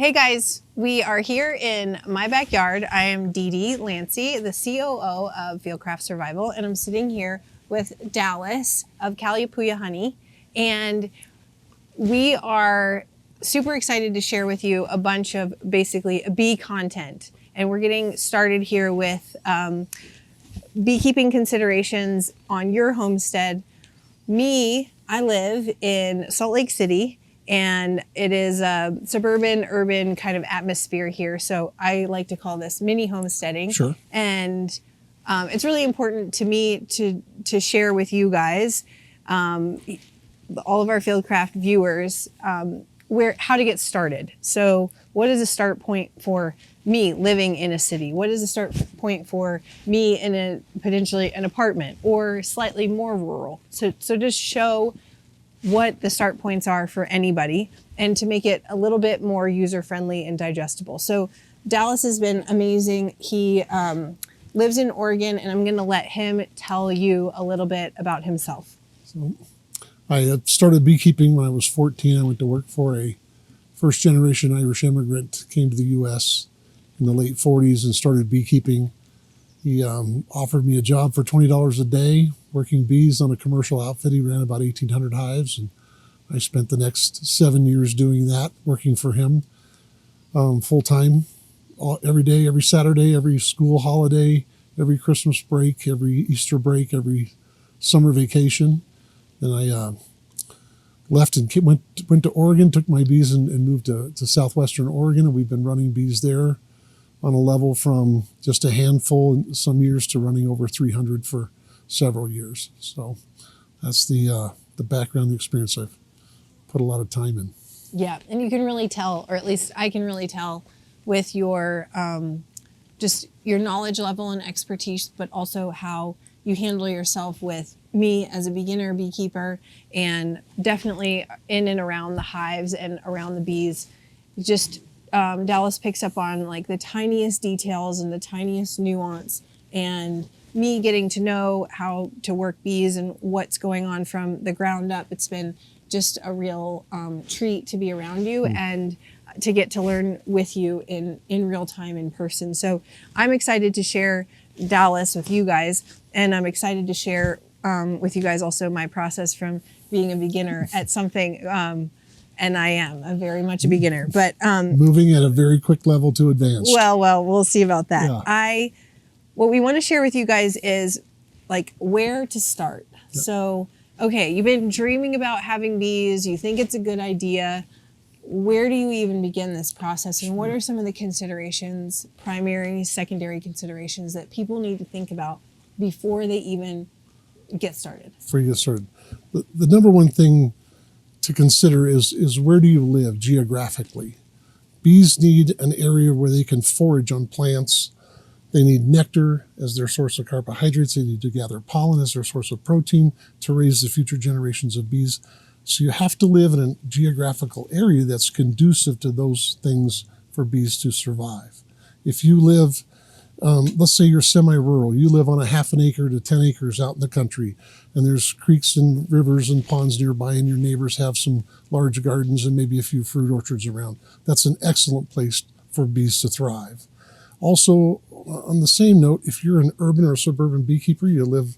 Hey guys, we are here in my backyard. I am Dee Dee Lancey, the COO of Fieldcraft Survival, and I'm sitting here with Dallas of Calipuya Honey, and we are super excited to share with you a bunch of basically bee content. And we're getting started here with beekeeping considerations on your homestead. I live in Salt Lake City, and it is a suburban, urban kind of atmosphere here. So I like to call this mini homesteading. Sure. And it's really important to me to share with you guys, all of our Fieldcraft viewers, how to get started. So what is a start point for me living in a city? What is a start point for me in potentially an apartment or slightly more rural? So just show what the start points are for anybody and to make it a little bit more user-friendly and digestible. So Dallas has been amazing. He lives in Oregon, and I'm gonna let him tell you a little bit about himself. So I started beekeeping when I was 14. I went to work for a first-generation Irish immigrant, came to the U.S. in the late 40s and started beekeeping. He offered me a job for $20 a day working bees on a commercial outfit. He ran about 1,800 hives, and I spent the next 7 years doing that, working for him full-time, every day, every Saturday, every school holiday, every Christmas break, every Easter break, every summer vacation. Then I left and went to Oregon, took my bees and moved to southwestern Oregon, and we've been running bees there on a level from just a handful in some years to running over 300 for several years. So that's the background, the experience I've put a lot of time in. Yeah, and you can really tell, or at least I can really tell with your just your knowledge level and expertise, but also how you handle yourself with me as a beginner beekeeper, and definitely in and around the hives and around the bees. Just Dallas picks up on like the tiniest details and the tiniest nuance, and me getting to know how to work bees and what's going on from the ground up. It's been just a real treat to be around you and to get to learn with you in real time in person. So I'm excited to share Dallas with you guys, and I'm excited to share with you guys also my process from being a beginner at something, and I am very much a beginner, but moving at a very quick level to advanced. Well, we'll see about that. Yeah. What we want to share with you guys is like where to start. Yep. So, okay, you've been dreaming about having bees, you think it's a good idea. Where do you even begin this process, and what are some of the considerations, primary, secondary considerations that people need to think about before they even get started? Before you get started, the number one thing to consider is where do you live geographically? Bees need an area where they can forage on plants. They need nectar as their source of carbohydrates. They need to gather pollen as their source of protein to raise the future generations of bees. So you have to live in a geographical area that's conducive to those things for bees to survive. If you live, let's say you're semi-rural, you live on a half an acre to 10 acres out in the country, and there's creeks and rivers and ponds nearby, and your neighbors have some large gardens and maybe a few fruit orchards around. That's an excellent place for bees to thrive. Also, on the same note, if you're an urban or suburban beekeeper, you live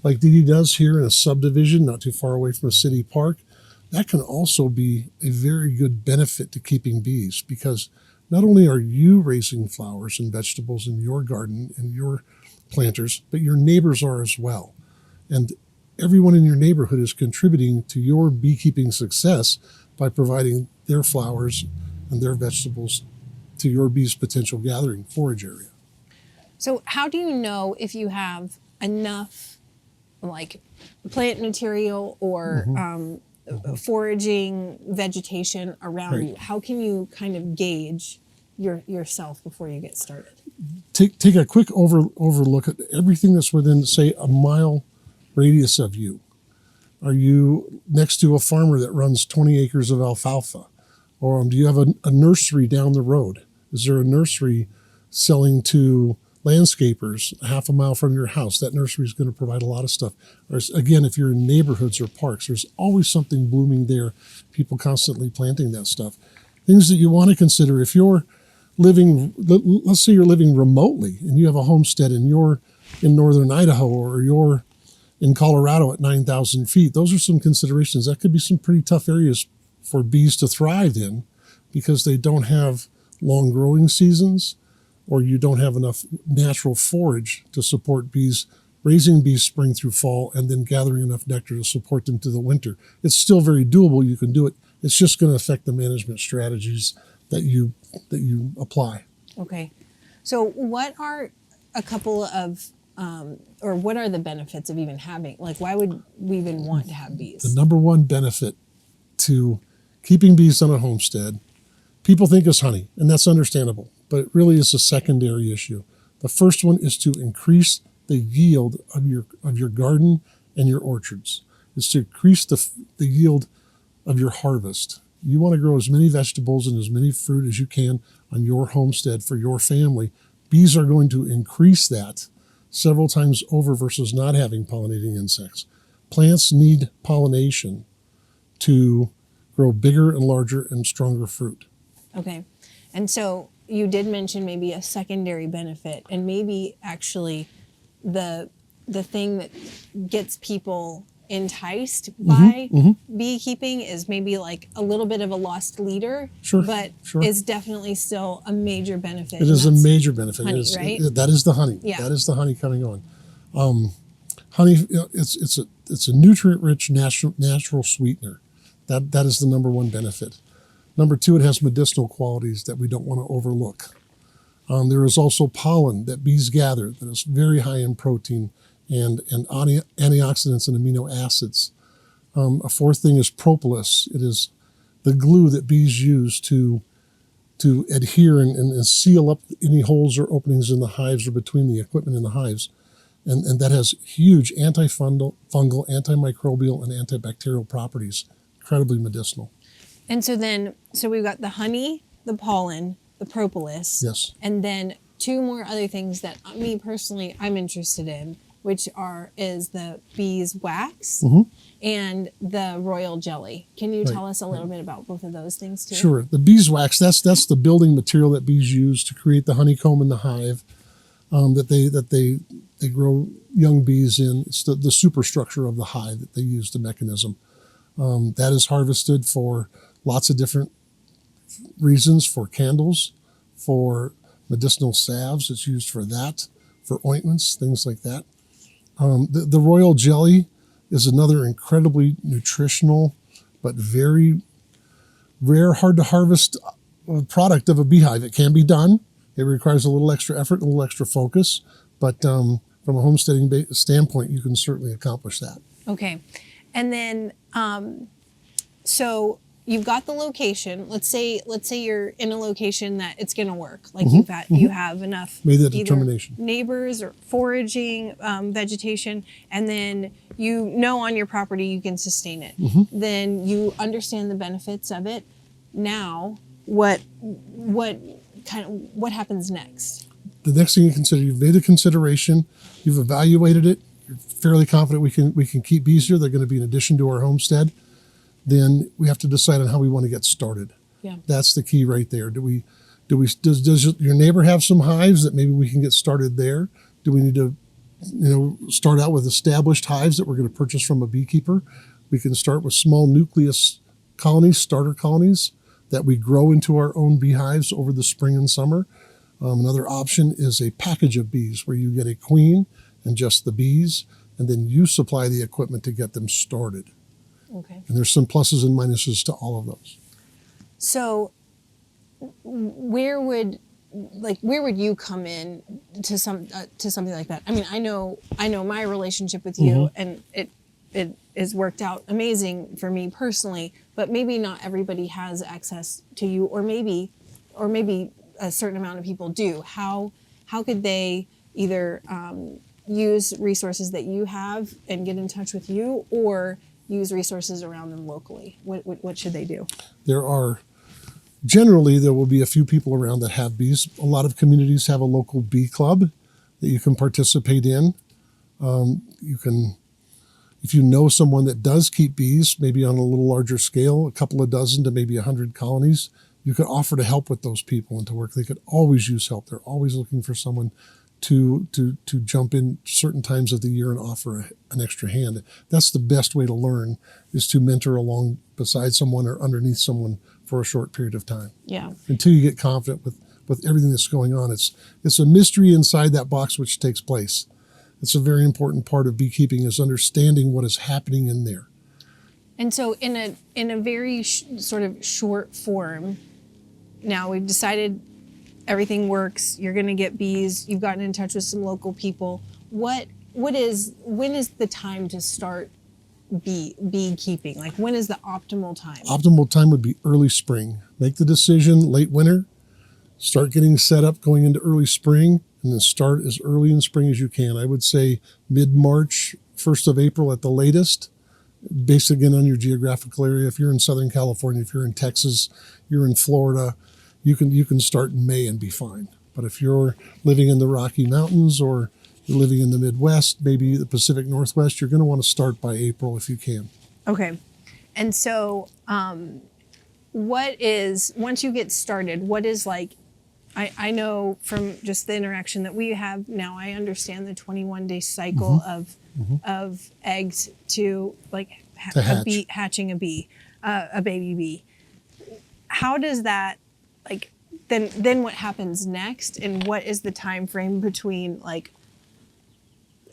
like Dee Dee does here in a subdivision not too far away from a city park, that can also be a very good benefit to keeping bees, because not only are you raising flowers and vegetables in your garden and your planters, but your neighbors are as well. And everyone in your neighborhood is contributing to your beekeeping success by providing their flowers and their vegetables to your bees' potential gathering forage area. So how do you know if you have enough like plant material or foraging vegetation around you? How can you kind of gauge yourself before you get started? Take a quick overlook at everything that's within, say, a mile radius of you. Are you next to a farmer that runs 20 acres of alfalfa? Or do you have a nursery down the road? Is there a nursery selling to landscapers half a mile from your house? That nursery is going to provide a lot of stuff. Or again, if you're in neighborhoods or parks, there's always something blooming there, people constantly planting that stuff. Things that you want to consider if you're living, let's say you're living remotely and you have a homestead and you're in northern Idaho or you're in Colorado at 9,000 feet. Those are some considerations. That could be some pretty tough areas for bees to thrive in because they don't have long growing seasons or you don't have enough natural forage to support bees, raising bees spring through fall and then gathering enough nectar to support them to the winter. It's still very doable. You can do it. It's just going to affect the management strategies that you apply. Okay. So what are a couple of, or what are the benefits of even having, like why would we even want to have bees? The number one benefit to keeping bees on a homestead, people think is honey, and that's understandable, but it really is a secondary issue. The first one is to increase the yield of your garden and your orchards. It's to increase the yield of your harvest. You want to grow as many vegetables and as many fruit as you can on your homestead for your family. Bees are going to increase that several times over versus not having pollinating insects. Plants need pollination to grow bigger and larger and stronger fruit. Okay. And so you did mention maybe a secondary benefit and maybe actually the thing that gets people enticed by beekeeping is maybe like a little bit of a lost leader, but is definitely still a major benefit. It is a major benefit. Honey, right? That is the honey. Yeah. That is the honey coming on. Honey, it's a nutrient-rich natural sweetener. That is the number one benefit. Number two, it has medicinal qualities that we don't want to overlook. There is also pollen that bees gather that is very high in protein and antioxidants and amino acids. A fourth thing is propolis. It is the glue that bees use to adhere and seal up any holes or openings in the hives or between the equipment in the hives. And that has huge antifungal, antimicrobial, and antibacterial properties, incredibly medicinal. And so we've got the honey, the pollen, the propolis. Yes. And then two more other things that me personally I'm interested in, which is the bees wax and the royal jelly. Can you tell us a little bit about both of those things too? Sure. The beeswax, that's the building material that bees use to create the honeycomb in the hive that they grow young bees in. It's the superstructure of the hive that they use, the mechanism. That is harvested for lots of different reasons, for candles, for medicinal salves. It's used for that, for ointments, things like that. The royal jelly is another incredibly nutritional but very rare, hard to harvest product of a beehive. It can be done. It requires a little extra effort, a little extra focus, but from a homesteading standpoint, you can certainly accomplish that. Okay. And then, so you've got the location. Let's say you're in a location that it's going to work. Like you have enough Made that determination. Neighbors or foraging vegetation, and then you know on your property you can sustain it. Then you understand the benefits of it. Now, what happens next? The next thing you consider, you've made a consideration, you've evaluated it, you're fairly confident we can keep bees here. They're going to be an addition to our homestead. Then we have to decide on how we want to get started. Yeah. That's the key right there. Does your neighbor have some hives that maybe we can get started there? Do we need to, start out with established hives that we're going to purchase from a beekeeper? We can start with small nucleus colonies, starter colonies that we grow into our own beehives over the spring and summer. Another option is a package of bees where you get a queen and just the bees, and then you supply the equipment to get them started. Okay. And there's some pluses and minuses to all of those. So where would you come in to something like that? I mean, I know my relationship with you, and it has worked out amazing for me personally, but maybe not everybody has access to you, or maybe a certain amount of people do. How could they either use resources that you have and get in touch with you, or use resources around them locally? What should they do? There will be a few people around that have bees. A lot of communities have a local bee club that you can participate in. You can, if you know someone that does keep bees, maybe on a little larger scale, a couple of dozen to maybe 100 colonies, You could offer to help with those people and to work. They could always use help. They're always looking for someone to jump in certain times of the year and offer an extra hand. That's the best way to learn, is to mentor along beside someone or underneath someone for a short period of time. Yeah. Until you get confident with everything that's going on. It's a mystery inside that box which takes place. It's a very important part of beekeeping, is understanding what is happening in there. And so in a very sort of short form, now we've decided everything works. You're going to get bees. You've gotten in touch with some local people. When is the time to start beekeeping? Like, when is the optimal time? Optimal time would be early spring. Make the decision late winter. Start getting set up going into early spring, and then start as early in spring as you can. I would say mid-March, 1st of April at the latest, based again on your geographical area. If you're in Southern California, if you're in Texas, you're in Florida, you can start in May and be fine. But if you're living in the Rocky Mountains or you're living in the Midwest, maybe the Pacific Northwest, you're going to want to start by April if you can. Okay. And so once you get started, what is like, I know from just the interaction that we have now, I understand the 21-day cycle of eggs to like hatching a baby bee. How does that, like, then what happens next, and what is the time frame between like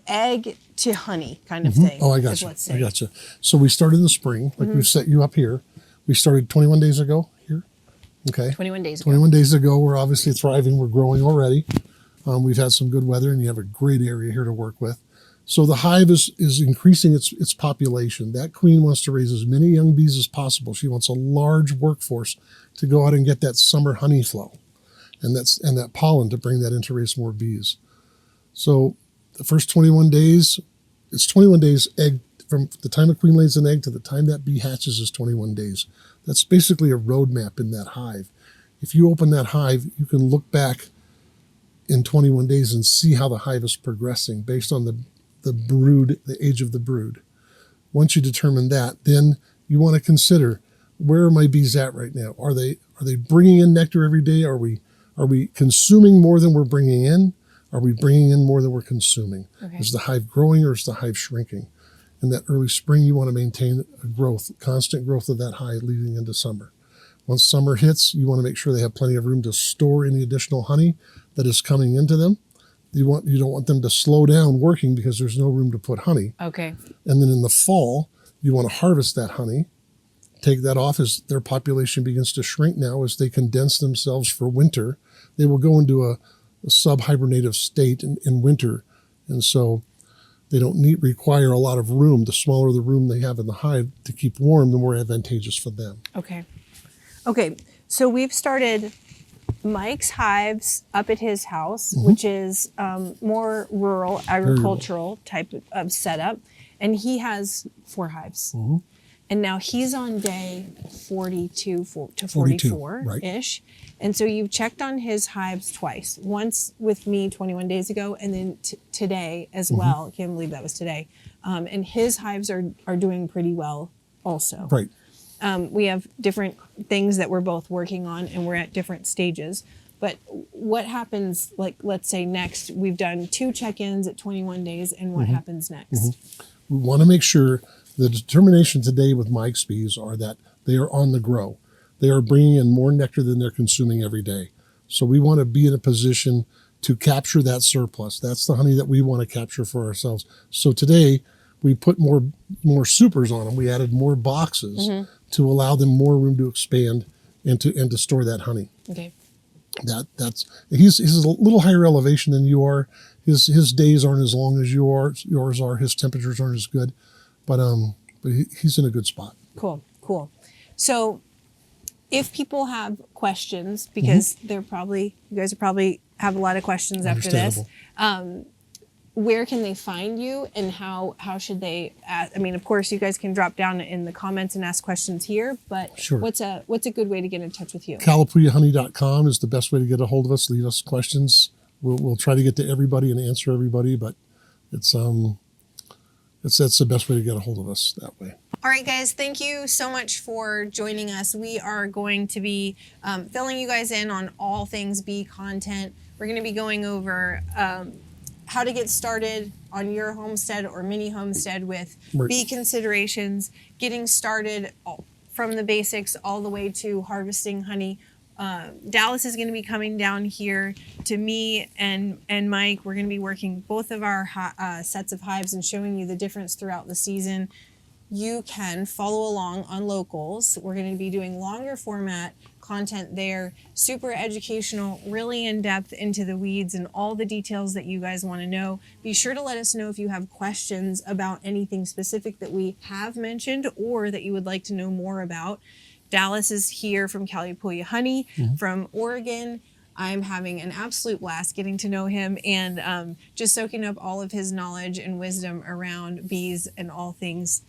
egg to honey kind of thing? Oh, I got you. I got you. So we started in the spring, like we've set you up here. We started 21 days ago here. Okay. 21 days ago. 21 days ago, we're obviously thriving. We're growing already. We've had some good weather, and you have a great area here to work with. So the hive is increasing its population. That queen wants to raise as many young bees as possible. She wants a large workforce to go out and get that summer honey flow, and that pollen to bring that in to raise more bees. So the first 21 days, it's 21 days egg from the time a queen lays an egg to the time that bee hatches is 21 days. That's basically a roadmap in that hive. If you open that hive, you can look back in 21 days and see how the hive is progressing based on the brood, the age of the brood. Once you determine that, then you want to consider, where are my bees at right now? Are they bringing in nectar every day? Are we consuming more than we're bringing in? Are we bringing in more than we're consuming? Okay. Is the hive growing or is the hive shrinking? In that early spring, you want to maintain a growth, constant growth of that hive leading into summer. Once summer hits, you want to make sure they have plenty of room to store any additional honey that is coming into them. You don't want them to slow down working because there's no room to put honey. Okay. And then in the fall, you want to harvest that honey, take that off as their population begins to shrink now as they condense themselves for winter. They will go into a sub-hibernative state in winter. And so they don't require a lot of room. The smaller the room they have in the hive to keep warm, the more advantageous for them. Okay. Okay. So we've started Mike's hives up at his house, which is more rural, agricultural type of setup. And he has 4 hives. And now he's on day 42 to 44-ish. Right. And so you've checked on his hives twice. Once with me 21 days ago, and then today as well. I can't believe that was today. And his hives are doing pretty well also. Right. We have different things that we're both working on, and we're at different stages. But what happens, like, let's say next, we've done 2 check-ins at 21 days, and what happens next? We want to make sure the determination today with Mike's bees are that they are on the grow. They are bringing in more nectar than they're consuming every day. So we want to be in a position to capture that surplus. That's the honey that we want to capture for ourselves. So today we put more supers on them. We added more boxes to allow them more room to expand and to store that honey. Okay. He's a little higher elevation than you are. His days aren't as long as yours are. His temperatures aren't as good, but he's in a good spot. Cool. So if people have questions, because you guys probably have a lot of questions after this, where can they find you, and how should they ask? I mean, of course, you guys can drop down in the comments and ask questions here, but sure. What's a good way to get in touch with you? CalapooyaHoney.com is the best way to get a hold of us. Leave us questions. We'll try to get to everybody and answer everybody, but that's the best way to get a hold of us that way. All right, guys, thank you so much for joining us. We are going to be filling you guys in on all things bee content. We're going to be going over how to get started on your homestead or mini homestead with bee considerations, getting started from the basics all the way to harvesting honey. Dallas is going to be coming down here to me and Mike. We're going to be working both of our sets of hives and showing you the difference throughout the season. You can follow along on Locals. We're going to be doing longer format content there, super educational, really in depth into the weeds and all the details that you guys want to know. Be sure to let us know if you have questions about anything specific that we have mentioned or that you would like to know more about. Dallas is here from Calipuya Honey from Oregon. I'm having an absolute blast getting to know him and just soaking up all of his knowledge and wisdom around bees and all things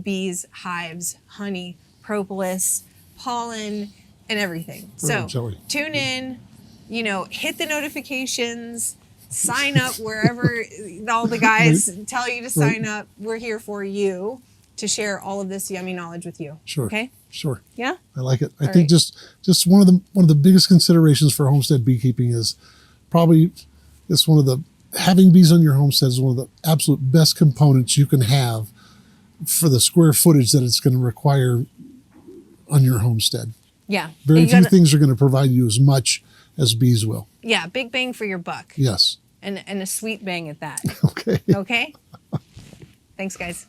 bees, hives, honey, propolis, pollen, and everything. So tune in, hit the notifications, sign up wherever all the guys tell you to sign up. We're here for you to share all of this yummy knowledge with you. Sure. Okay? Sure. Yeah? I like it. I think just one of the biggest considerations for homestead beekeeping is probably having bees on your homestead is one of the absolute best components you can have for the square footage that it's going to require on your homestead. Yeah. Very few things are going to provide you as much as bees will. Yeah, big bang for your buck. Yes. And a sweet bang at that. Okay. Okay? Thanks, guys.